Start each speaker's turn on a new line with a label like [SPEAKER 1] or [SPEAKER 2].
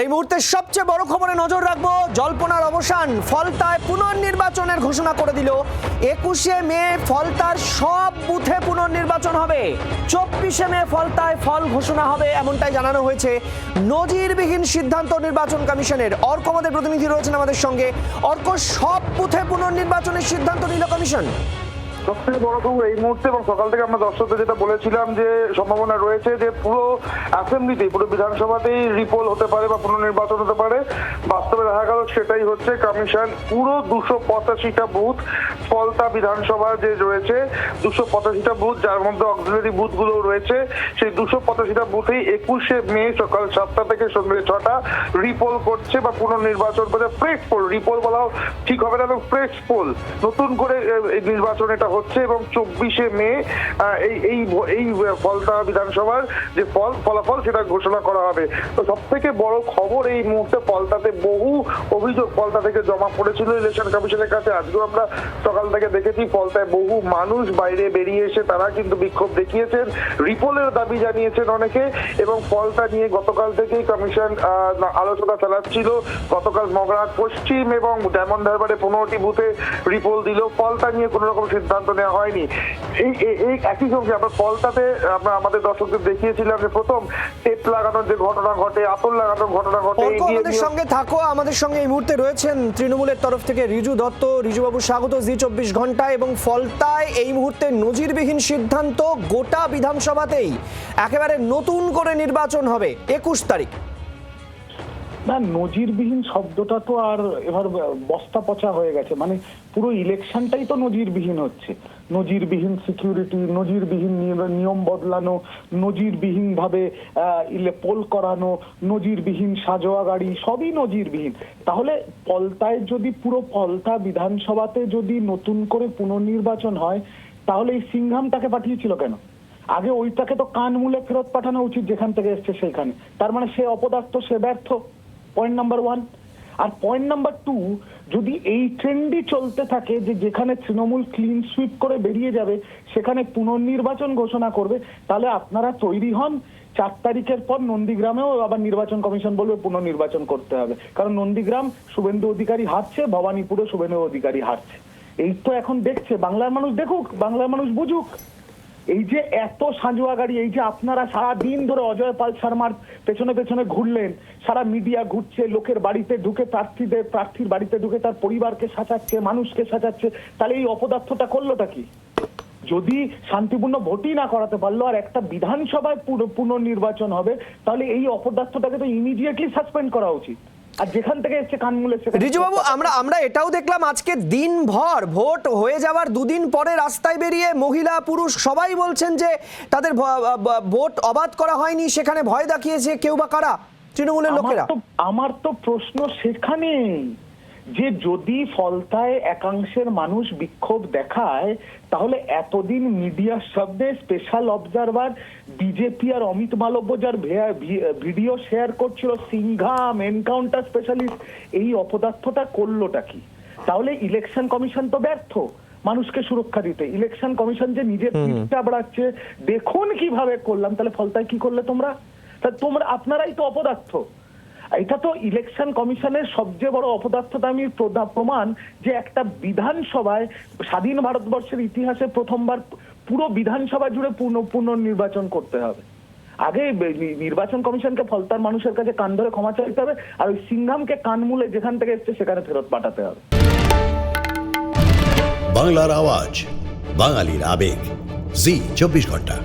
[SPEAKER 1] এই মুহূর্তে সবচেয়ে বড় খবরে নজর রাখবো। জল্পনার অবসান, ফলতায় পুনর্নির্বাচনের ঘোষণা করে দিল। 21শে মে ফলতার সব বুথে পুনর্নির্বাচন হবে। 24শে মে ফলতায় ফল ঘোষণা হবে, এমনটাই জানানো হয়েছে। নজিরবিহীন সিদ্ধান্ত নির্বাচন কমিশনের। অর্ক আমাদের প্রতিনিধি রয়েছেন আমাদের সঙ্গে। অর্ক, সব বুথে পুনর্নির্বাচনের সিদ্ধান্ত নিল কমিশন।
[SPEAKER 2] সবথেকে বড় খবর এই মুহূর্তে, এবং সকাল থেকে আমরা দর্শকদের যেটা বলেছিলাম যে সম্ভাবনা রয়েছে যে পুরো অ্যাসেম্বলিতেই, পুরো বিধানসভাতেই রিপোল হতে পারে বা পুনর্নির্বাচন হতে পারে। বাস্তবে দেখা গেল সেটাই হচ্ছে। কমিশন পুরো 285টা বুথ, ফলতা বিধানসভা যে রয়েছে 285টা বুথ, যার মধ্যে অক্সিলারি বুথগুলো রয়েছে, সেই 285টা বুথেই 21শে মে সকাল 7টা থেকে সন্ধ্যে 6টা রিপোল করছে বা পুনর্নির্বাচন করে। ফ্রেশ পোল, রিপোল বলাও ঠিক হবে না, এবং ফ্রেশ পোল নতুন করে নির্বাচন এটা হচ্ছে। এবং 24শে মে এই ফলতা বিধানসভার যে ফলাফল সেটা ঘোষণা করা হবে। তো সব থেকে বড় খবর এই মুহূর্তে, ফলতাতে বহু অভিযোগ ফলতা থেকে জমা পড়েছিল ইলেকশন কমিশনের কাছে। আজকেও আমরা সকাল থেকে দেখেছি ফলতায় বহু মানুষ বাইরে বেরিয়ে এসে তারা কিন্তু বিক্ষোভ দেখিয়েছেন, রিপোলের দাবি জানিয়েছেন অনেকে। এবং ফলতা নিয়ে গতকাল থেকেই কমিশন আলোচনা চালাচ্ছিল। গতকাল মগরাহাট পশ্চিম এবং ডায়মন্ড হারবারে 15টি বুথে রিপোল দিল। ফলতা নিয়ে কোনো রকম সিদ্ধান্ত নেওয়া হয়নি। এই একই সঙ্গে আমরা ফলতাতে আমরা আমাদের দর্শকদের দেখিয়েছিলাম যে প্রথম টেপ লাগানোর যে ঘটনা ঘটে, আতর লাগানোর ঘটনা ঘটে।
[SPEAKER 1] আমাদের সঙ্গে থাকো। আমাদের সঙ্গে এই মুহূর্তে রয়েছেন তৃণমূলের তরফ থেকে রিজু দত্ত। রিজুবাবু, স্বাগত জি 24 ঘন্টায়। এবং ফলতায় এই মুহূর্তে নজিরবিহীন সিদ্ধান্ত, গোটা বিধানসভাতেই একেবারে নতুন করে নির্বাচন হবে 21 তারিখ।
[SPEAKER 3] না, নজিরবিহীন শব্দটা তো আর এবার বস্তা পচা হয়ে গেছে। মানে পুরো ইলেকশনটাই তো নজিরবিহীন হচ্ছে। নজিরবিহীন সিকিউরিটি, নজিরবিহীন নিয়ম বদলানো, নজিরবিহীন ভাবে পোল করানো, নজিরবিহীন সাজোয়া গাড়ি, সবই নজিরবিহীন। তাহলে ফলতায় যদি পুরো ফলতা বিধানসভাতে যদি নতুন করে পুনর্নির্বাচন হয়, তাহলে এই সিংঘামটাকে পাঠিয়েছিল কেন? আগে ওইটাকে তো কান মুলে ফেরত পাঠানো উচিত যেখান থেকে এসছে সেইখানে। তার মানে সে অপদার্থ, সে ব্যর্থ। Point number 1। আর পয়েন্ট নাম্বার 2, যদি এই ট্রেন্ডই চলতে থাকে যে যেখানে তৃণমূল ক্লিন সুইপ করে বেরিয়ে যাবে সেখানে পুনর্নির্বাচন ঘোষণা করবে, তাহলে আপনারা তৈরি হন। 4 তারিখের পর নন্দীগ্রামেও আবার নির্বাচন কমিশন বলবে পুনর্নির্বাচন করতে হবে। কারণ নন্দীগ্রাম শুভেন্দু অধিকারী হারছে, ভবানীপুরে শুভেন্দু অধিকারী হারছে। এই তো এখন দেখছে। বাংলার মানুষ দেখুক, বাংলার মানুষ বুঝুক। এই যে এত সাঁজোয়া গাড়ি, এই যে আপনারা সারা দিন ধরে অজয় পাল শর্মার পেছনে পেছনে ঘুরলেন, সারা মিডিয়া ঘুরছে, লোকের বাড়িতে ঢুকে প্রার্থীর বাড়িতে ঢুকে তার পরিবারকে সাজাচ্ছে, মানুষকে সাজাচ্ছে, তাহলে এই অপদার্থটা করলোটা কি? যদি শান্তিপূর্ণ ভোটই না করাতে পারলো আর একটা বিধানসভায় পুনর্নির্বাচন হবে, তাহলে এই অপদার্থটাকে তো ইমিডিয়েটলি সাসপেন্ড করা উচিত। আর যেখান থেকে এসছে কানমূলে।
[SPEAKER 1] রিজুবাবু, আমরা এটাও দেখলাম আজকে দিনভর ভোট হয়ে যাওয়ার 2 দিন পরে রাস্তায় বেরিয়ে মহিলা পুরুষ সবাই বলছেন যে তাদের ভোট অবাধ করা হয়নি, সেখানে ভয় দেখিয়েছে কেউ বা কারা, তৃণমূলের লোকেরা।
[SPEAKER 3] আমার তো প্রশ্ন সেখানে যে যদি ফলতায় একাংশের মানুষ বিক্ষোভ দেখায়, তাহলে এতদিন মিডিয়ার শব্দে স্পেশাল অবজারভার বিজেপি আর অমিত মালব্য যার ভিডিও শেয়ার করছিল, সিংঘাম এনকাউন্টার স্পেশালিস্ট, এই অপদার্থটা করলোটা কি? তাহলে ইলেকশন কমিশন তো ব্যর্থ মানুষকে সুরক্ষা দিতে। ইলেকশন কমিশন যে নিজের পিঠটা বাড়াচ্ছে, দেখুন কিভাবে করলাম। তাহলে ফলতায় কি করলে তোমরা? আপনারাই তো অপদার্থ। এটা তো ইলেকশন কমিশনের সবচেয়ে বড় অপদার্থতা আমি প্রমাণ যে একটা বিধানসভায় স্বাধীন ভারতবর্ষের ইতিহাসে প্রথমবার পুরো বিধানসভা জুড়ে পুনর্নির্বাচন করতে হবে। আগে নির্বাচন কমিশনকে ফলতার মানুষের কাছে কান ধরে ক্ষমা চাইতে হবে, আর ওই সিংঘামকে কান মুলে যেখান থেকে এসছে সেখানে ফেরত পাঠাতে হবে।
[SPEAKER 4] বাংলার আওয়াজ, বাঙালির আবেগ, জি 24 ঘন্টা।